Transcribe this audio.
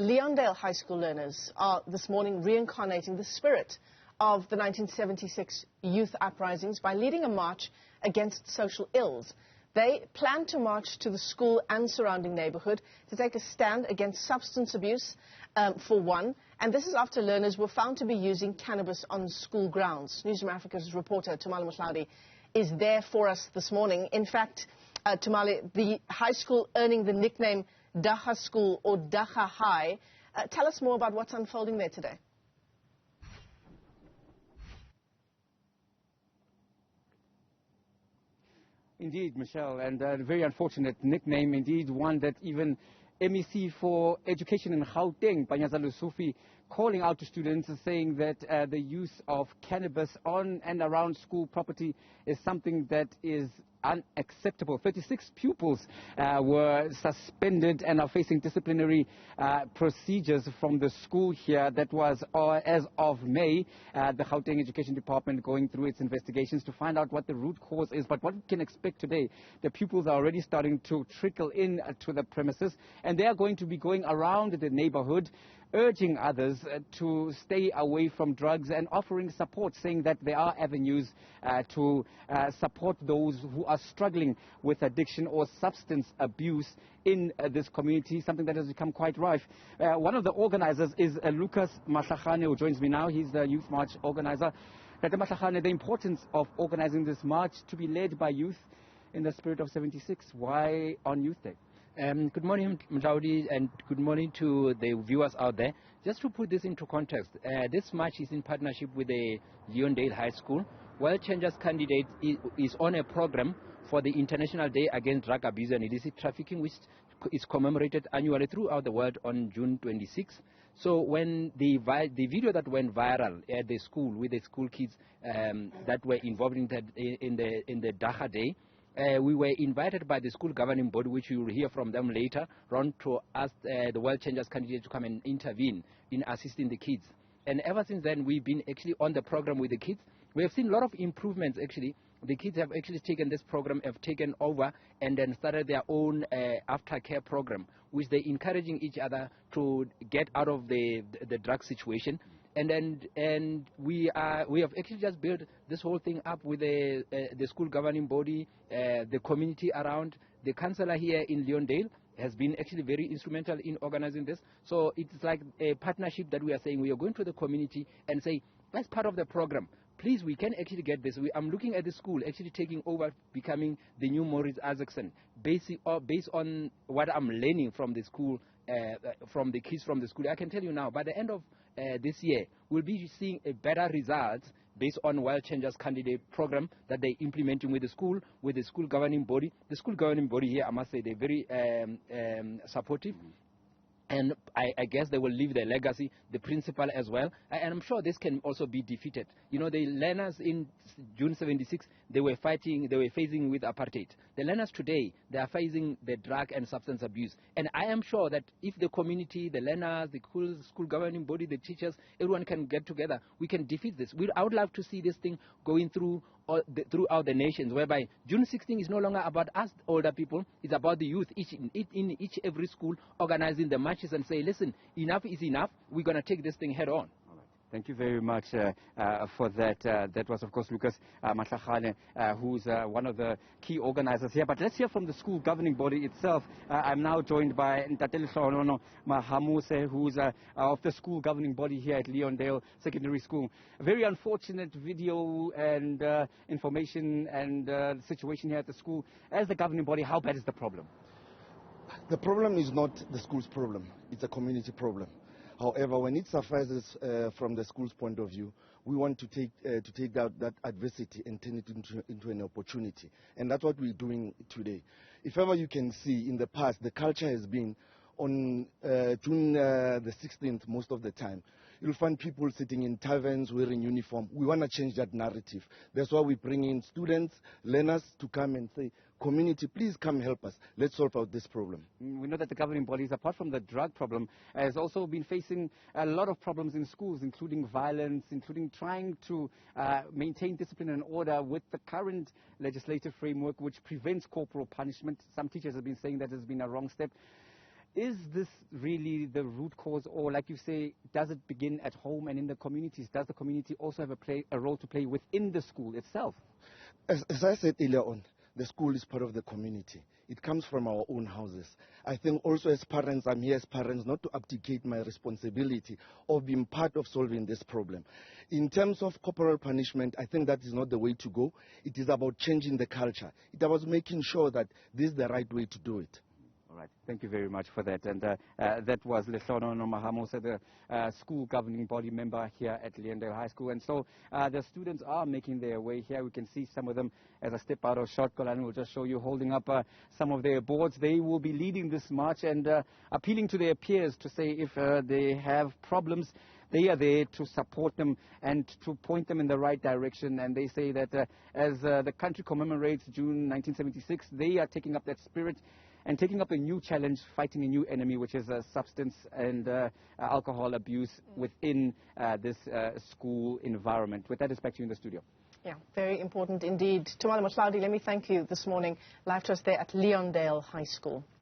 Leondale High School learners are this morning reincarnating the spirit of the 1976 youth uprisings by leading a march against social ills. They plan to march to the school and surrounding neighbourhood to take a stand against substance abuse, for one, and this is after learners were found to be using cannabis on school grounds. Newzroom Afrika's reporter Tumaole Mohlaoli is there for us this morning. In fact, Tumaole, the high school earning the nickname Dacha School or Dacha High. Tell us more about what's unfolding there today. Indeed, Michelle, and a very unfortunate nickname, indeed, one that even MEC for Education in Gauteng, Panyaza Sufi, calling out to students saying that the use of cannabis on and around school property is something that is unacceptable. 36 pupils were suspended and are facing disciplinary procedures from the school here. That was as of May. The Gauteng Education Department going through its investigations to find out what the root cause is. But what we can expect today, the pupils are already starting to trickle in to the premises, and they are going to be going around the neighborhood urging others to stay away from drugs and offering support, saying that there are avenues to support those who are struggling with addiction or substance abuse in this community, something that has become quite rife. One of the organizers is Lucas Mahlachane, who joins me now. He's the Youth March organizer. Dr. Mahlachane, the importance of organizing this march to be led by youth in the spirit of 76. Why on Youth Day? Good morning, Mohlaoli, and good morning to the viewers out there. Just to put this into context, this march is in partnership with the Leondale High School. World Changers candidate is on a program for the International Day Against Drug Abuse and Illicit Trafficking, which is commemorated annually throughout the world on June 26. So when the video that went viral at the school with the school kids that were involved in the Dacha Day, we were invited by the school governing body, which you will hear from them later, round to ask the World Changers candidate to come and intervene in assisting the kids. And ever since then, we've been actually on the program with the kids. We have seen a lot of improvements, actually. The kids have actually taken this program, have taken over, and then started their own aftercare program, which they're encouraging each other to get out of the drug situation. And we have actually just built this whole thing up with the school governing body, the community around. The councillor here in Leondale has been actually very instrumental in organizing this. So it's like a partnership that we are saying we are going to the community and say, as part of the program, please, we can actually get this. I'm looking at the school actually taking over, becoming the new Maurice Isaacson, based on what I'm learning from the school, from the kids from the school. I can tell you now, by the end of this year, we'll be seeing a better result based on World Changers candidate program that they're implementing with the school governing body. The school governing body here, I must say, they're very supportive. And I guess they will leave their legacy, the principal as well. And I'm sure this can also be defeated. You know, the learners in June 76, they were facing with apartheid. The learners today, they are facing the drug and substance abuse. And I am sure that if the community, the learners, the school governing body, the teachers, everyone can get together, we can defeat this. I would love to see this thing going through throughout the nations, whereby June 16 is no longer about us older people, it's about the youth in every school organizing the marches and say, listen, enough is enough, we're going to take this thing head on. Thank you very much for that. That was, of course, Lucas Mahlachane, who's one of the key organizers here. But let's hear from the school governing body itself. I'm now joined by Ntatele Hlonono Mahamuse, who's of the school governing body here at Leondale Secondary School. A very unfortunate video and information and situation here at the school. As the governing body, how bad is the problem? The problem is not the school's problem. It's a community problem. However, when it suffices from the school's point of view, we want to take that adversity and turn it into an opportunity. And that's what we're doing today. If ever you can see, in the past, the culture has been on June the 16th most of the time. You'll find people sitting in taverns wearing uniform. We want to change that narrative. That's why we bring in students, learners to come and say, community, please come help us. Let's solve out this problem. We know that the governing bodies, apart from the drug problem, has also been facing a lot of problems in schools, including violence, including trying to maintain discipline and order with the current legislative framework which prevents corporal punishment. Some teachers have been saying that has been a wrong step. Is this really the root cause, or like you say, does it begin at home and in the communities? Does the community also have a role to play within the school itself? As I said earlier on, the school is part of the community. It comes from our own houses. I think also as parents, I'm here as parents not to abdicate my responsibility of being part of solving this problem. In terms of corporal punishment, I think that is not the way to go. It is about changing the culture. It was making sure that this is the right way to do it. All right. Thank you very much for that. And that was Leondale Mohlaoli, the school governing body member here at Leondale High School. And so the students are making their way here. We can see some of them as I step out of shot. Kolani will just show you holding up some of their boards. They will be leading this march and appealing to their peers to say if they have problems, they are there to support them and to point them in the right direction. And they say that as the country commemorates June 1976, they are taking up that spirit and taking up a new challenge, fighting a new enemy, which is substance and alcohol abuse within this school environment. With that, it's back to you in the studio. Yeah, very important indeed. Tumaole, Mohlaoli, let me thank you this morning. Live to us there at Leondale High School.